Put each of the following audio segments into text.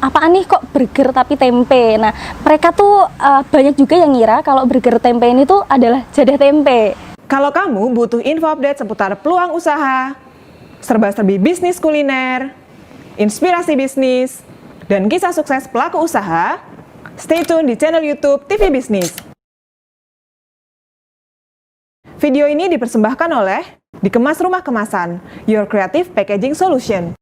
apaan nih kok burger tapi tempe. Nah, mereka tuh banyak juga yang ngira kalau burger tempe ini tuh adalah jadah tempe. Kalau kamu butuh info update seputar peluang usaha, serba-serbi bisnis kuliner, inspirasi bisnis, dan kisah sukses pelaku usaha, stay tune di channel YouTube TV Bisnis. Video ini dipersembahkan oleh Dikemas Rumah Kemasan, Your Creative Packaging Solution.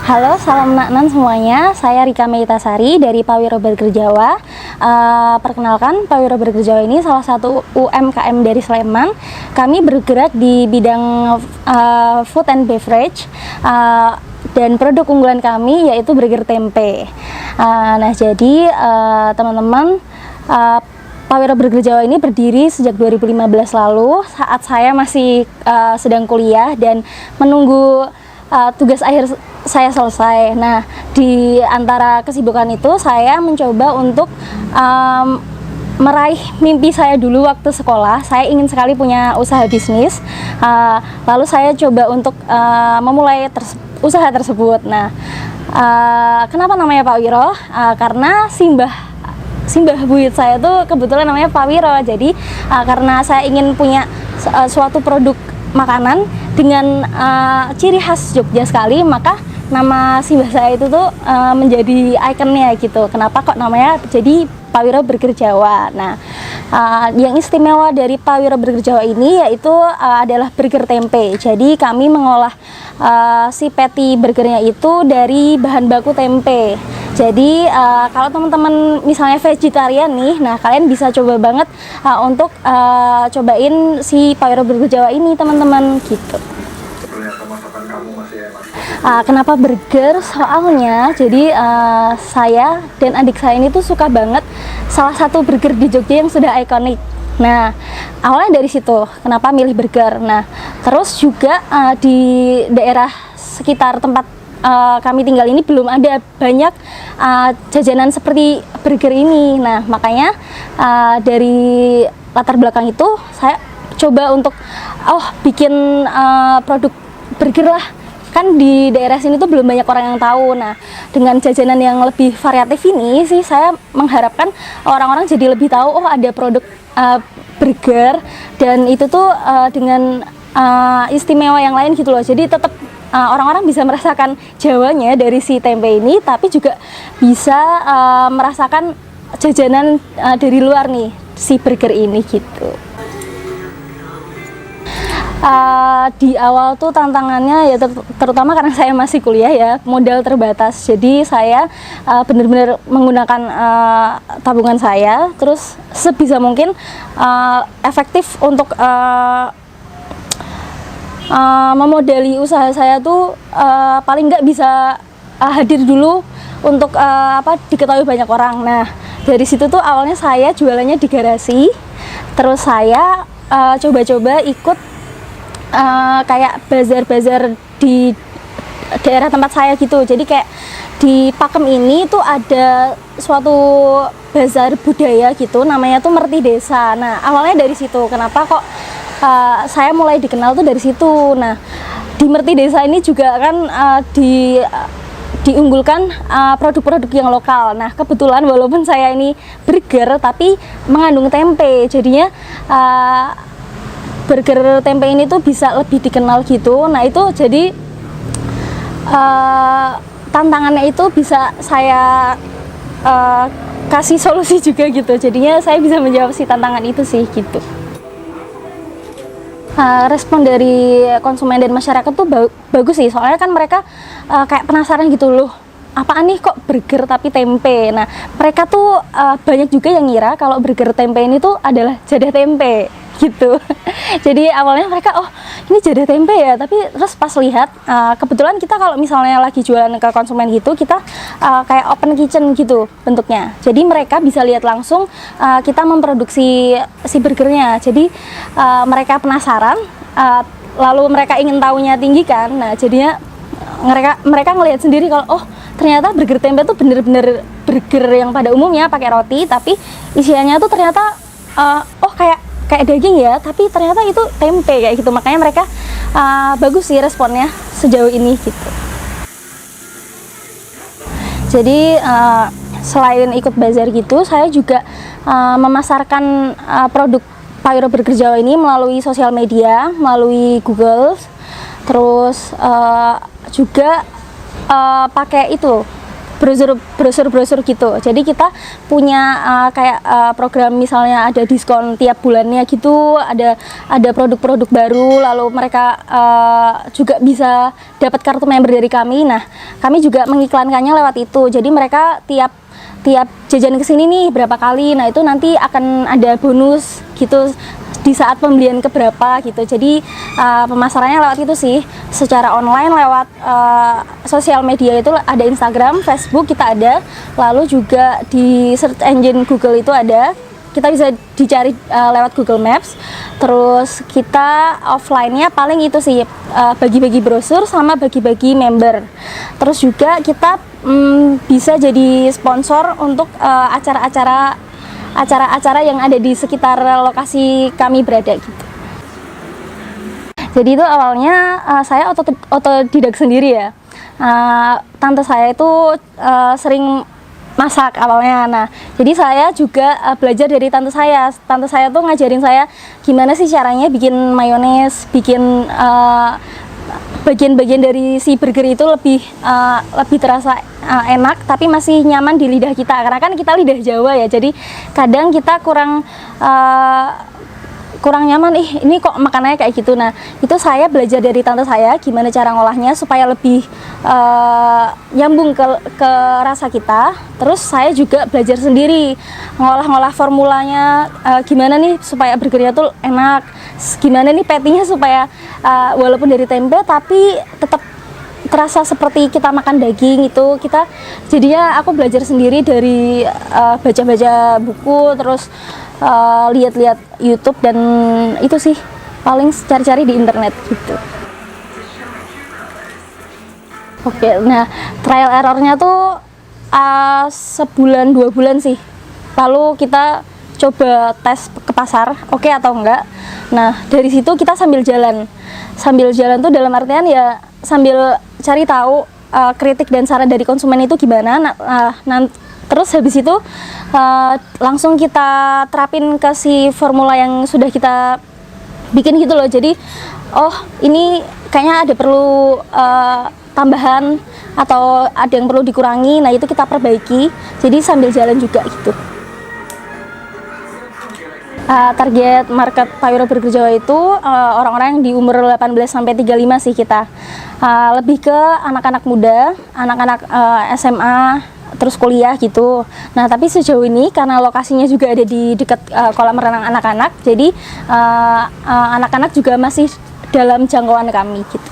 Halo, salam naknan semuanya. Saya Rika Meitasari dari Pawiro Burger Jawa. Perkenalkan, Pawiro Burger Jawa ini salah satu UMKM dari Sleman. Kami bergerak di bidang food and beverage, dan produk unggulan kami yaitu burger tempe. Nah, jadi teman-teman, Pawiro Burger Jawa ini berdiri sejak 2015 lalu, saat saya masih sedang kuliah dan menunggu tugas akhir saya selesai. Nah, di antara kesibukan itu saya mencoba untuk meraih mimpi saya dulu waktu sekolah. Saya ingin sekali punya usaha bisnis. Lalu saya coba untuk memulai usaha tersebut. Nah, kenapa namanya Pawiro? Karena Simbah buyut saya tuh kebetulan namanya Pawiro. Jadi karena saya ingin punya suatu produk makanan dengan ciri khas Jogja sekali, maka nama simbah saya itu tuh menjadi ikonnya gitu. Kenapa kok namanya jadi Pawiro Burger Jawa? Nah, yang istimewa dari Pawiro Burger Jawa ini yaitu adalah burger tempe. Jadi kami mengolah si patty burgernya itu dari bahan baku tempe. Jadi kalau teman-teman misalnya vegetarian nih, nah kalian bisa coba banget untuk cobain si Pawiro Burger Jawa ini, teman-teman, gitu. Kenapa burger? Soalnya jadi saya dan adik saya ini tuh suka banget salah satu burger di Jogja yang sudah ikonik. Nah, awalnya dari situ, kenapa milih burger. Nah, terus juga di daerah sekitar tempat kami tinggal ini belum ada banyak jajanan seperti burger ini. Nah, makanya dari latar belakang itu saya coba untuk bikin produk burger lah. Kan di daerah sini tuh belum banyak orang yang tahu. Nah, dengan jajanan yang lebih variatif ini sih saya mengharapkan orang-orang jadi lebih tahu ada produk burger, dan itu tuh dengan istimewa yang lain gitu loh. Jadi tetap orang-orang bisa merasakan Jawanya dari si tempe ini, tapi juga bisa merasakan jajanan dari luar nih si burger ini gitu. Di awal tuh tantangannya ya terutama karena saya masih kuliah ya, modal terbatas. Jadi saya benar-benar menggunakan tabungan saya, terus sebisa mungkin efektif untuk memodali usaha saya tuh paling nggak bisa hadir dulu untuk diketahui banyak orang. Nah, dari situ tuh awalnya saya jualannya di garasi, terus saya coba-coba ikut kayak bazar-bazar di daerah tempat saya gitu. Jadi kayak di Pakem ini tuh ada suatu bazar budaya gitu, namanya tuh Merti Desa. Nah, awalnya dari situ. Kenapa kok saya mulai dikenal tuh dari situ. Nah, di Merti Desa ini juga kan diunggulkan produk-produk yang lokal. Nah, kebetulan walaupun saya ini burger tapi mengandung tempe, jadinya burger tempe ini tuh bisa lebih dikenal gitu. Nah, itu jadi tantangannya itu bisa saya kasih solusi juga gitu. Jadinya saya bisa menjawab si tantangan itu sih gitu. Respon dari konsumen dan masyarakat tuh bagus sih, soalnya kan mereka kayak penasaran gitu loh, apaan nih kok burger tapi tempe. Nah, mereka tuh banyak juga yang ngira kalau burger tempe ini tuh adalah jadah tempe gitu. Jadi awalnya mereka ini jadah tempe ya, tapi terus pas lihat kebetulan kita kalau misalnya lagi jualan ke konsumen gitu, kita kayak open kitchen gitu bentuknya. Jadi mereka bisa lihat langsung kita memproduksi si burgernya. Jadi mereka penasaran, lalu mereka ingin tahunya tinggi kan. Nah, jadinya mereka ngelihat sendiri kalau oh ternyata burger tempe tuh bener-bener burger yang pada umumnya pakai roti, tapi isiannya tuh ternyata oh kayak daging ya, tapi ternyata itu tempe kayak gitu. Makanya mereka bagus sih responnya sejauh ini gitu. Jadi selain ikut bazar gitu, saya juga memasarkan produk Payuro Burger Jawa ini melalui sosial media, melalui Google, terus juga pakai itu brosur gitu. Jadi kita punya kayak program, misalnya ada diskon tiap bulannya gitu, ada produk-produk baru, lalu mereka juga bisa dapat kartu member dari kami. Nah, kami juga mengiklankannya lewat itu. Jadi mereka tiap jajan kesini nih berapa kali, nah itu nanti akan ada bonus gitu di saat pembelian keberapa gitu. Jadi pemasarannya lewat itu sih, secara online lewat sosial media itu ada Instagram, Facebook kita ada, lalu juga di search engine Google itu ada, kita bisa dicari lewat Google Maps. Terus kita offline-nya paling itu sih bagi-bagi brosur sama bagi-bagi member. Terus juga kita bisa jadi sponsor untuk acara-acara yang ada di sekitar lokasi kami berada gitu. Jadi itu awalnya saya otodidak sendiri ya. Tante saya itu sering masak awalnya. Nah, jadi saya juga belajar dari tante saya. Tante saya tuh ngajarin saya gimana sih caranya bikin mayones, bikin bagian-bagian dari si burger itu lebih terasa enak, tapi masih nyaman di lidah kita. Karena kan kita lidah Jawa ya, jadi kadang kita kurang nyaman, ini kok makanannya kayak gitu. Nah, itu saya belajar dari tante saya gimana cara ngolahnya supaya lebih nyambung ke rasa kita. Terus saya juga belajar sendiri ngolah formulanya, gimana nih supaya burgernya tuh enak, gimana nih patty-nya supaya walaupun dari tempe tapi tetap terasa seperti kita makan daging itu. Jadinya aku belajar sendiri dari baca-baca buku, terus lihat-lihat YouTube, dan itu sih paling cari-cari di internet gitu. Oke, nah trial errornya tuh sebulan 2 bulan sih. Lalu kita coba tes ke pasar, oke atau enggak. Nah, dari situ kita sambil jalan tuh dalam artian ya sambil cari tahu kritik dan saran dari konsumen itu gimana. Terus habis itu langsung kita terapin ke si formula yang sudah kita bikin gitu loh. Jadi oh ini kayaknya ada perlu tambahan atau ada yang perlu dikurangi, nah itu kita perbaiki. Jadi sambil jalan juga gitu. Target market Payuro Burger Jawa itu orang-orang yang di umur 18-35 sih kita. Lebih ke anak-anak muda, anak-anak SMA, terus kuliah gitu. Nah, tapi sejauh ini karena lokasinya juga ada di dekat kolam renang anak-anak, jadi anak-anak juga masih dalam jangkauan kami gitu.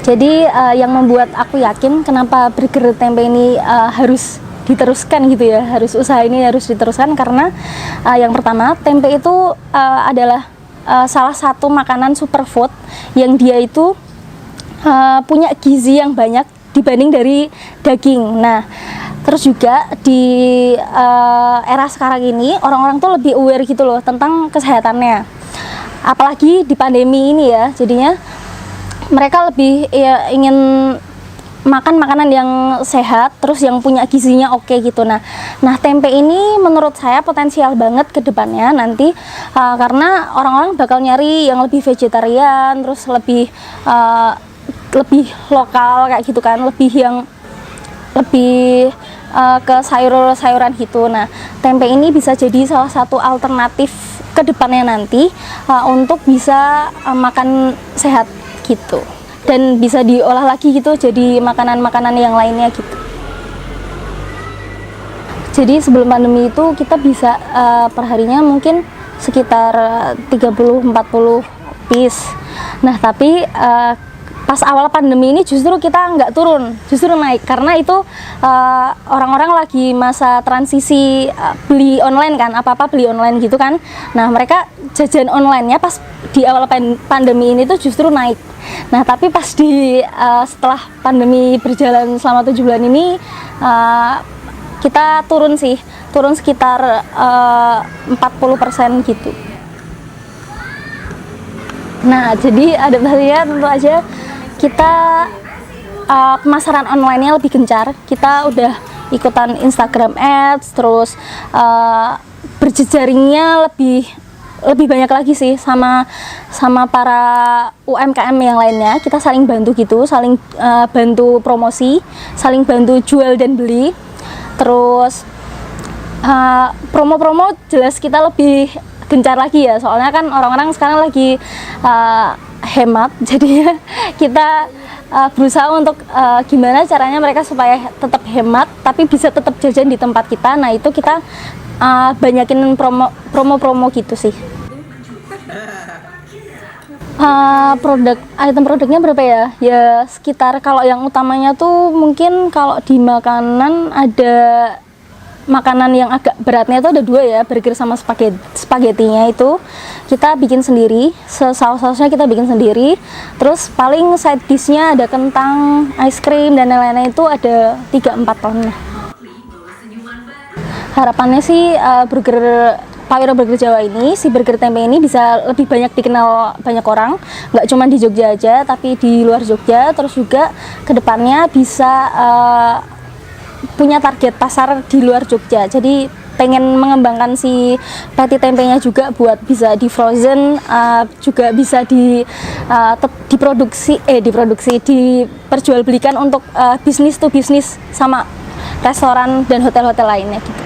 Jadi yang membuat aku yakin kenapa burger tempe ini harus diteruskan gitu ya, usaha ini harus diteruskan karena yang pertama, tempe itu adalah salah satu makanan superfood yang dia itu punya gizi yang banyak dibanding dari daging. Nah, terus juga di era sekarang ini orang-orang tuh lebih aware gitu loh tentang kesehatannya. Apalagi di pandemi ini ya, jadinya mereka lebih ingin makan makanan yang sehat, terus yang punya gizinya oke gitu. Nah, tempe ini menurut saya potensial banget ke depannya nanti karena orang-orang bakal nyari yang lebih vegetarian, terus lebih lokal kayak gitu kan, lebih ke sayuran gitu. Nah, tempe ini bisa jadi salah satu alternatif ke depannya nanti untuk bisa makan sehat gitu. Dan bisa diolah lagi gitu jadi makanan-makanan yang lainnya gitu. Jadi sebelum pandemi itu kita bisa perharinya mungkin sekitar 30-40 piece. Nah, tapi pas awal pandemi ini justru kita nggak turun, justru naik karena itu orang-orang lagi masa transisi beli online kan, apa-apa beli online gitu kan. Nah, mereka jajan online-nya pas di awal pandemi ini tuh justru naik. Nah, tapi pas setelah pandemi berjalan selama 7 bulan ini, kita turun sekitar 40% gitu. Nah, jadi adaptasinya tentu aja kita pemasaran online-nya lebih gencar. Kita udah ikutan Instagram Ads, terus berjejaringnya lebih banyak lagi sih sama para UMKM yang lainnya. Kita saling bantu gitu, saling bantu promosi, saling bantu jual dan beli. Terus promo-promo jelas kita lebih gencar lagi ya, soalnya kan orang-orang sekarang lagi hemat, jadi kita berusaha untuk gimana caranya mereka supaya tetap hemat tapi bisa tetap jajan di tempat kita. Nah, itu kita banyakin promo-promo gitu sih. Item produknya berapa ya? Ya sekitar, kalau yang utamanya tuh mungkin kalau di makanan ada makanan yang agak beratnya itu ada 2 ya, burger sama spagettinya itu kita bikin sendiri, saus-sausnya kita bikin sendiri. Terus paling side dishnya ada kentang, ice cream dan lain-lain, itu ada 3-4 ton. Harapannya sih Pak Burger Jawa ini, si burger tempe ini bisa lebih banyak dikenal banyak orang, nggak cuma di Jogja aja tapi di luar Jogja. Terus juga kedepannya bisa punya target pasar di luar Jogja, jadi pengen mengembangkan si patty tempenya juga buat bisa di frozen, juga bisa diperjualbelikan untuk bisnis to bisnis sama restoran dan hotel-hotel lainnya gitu.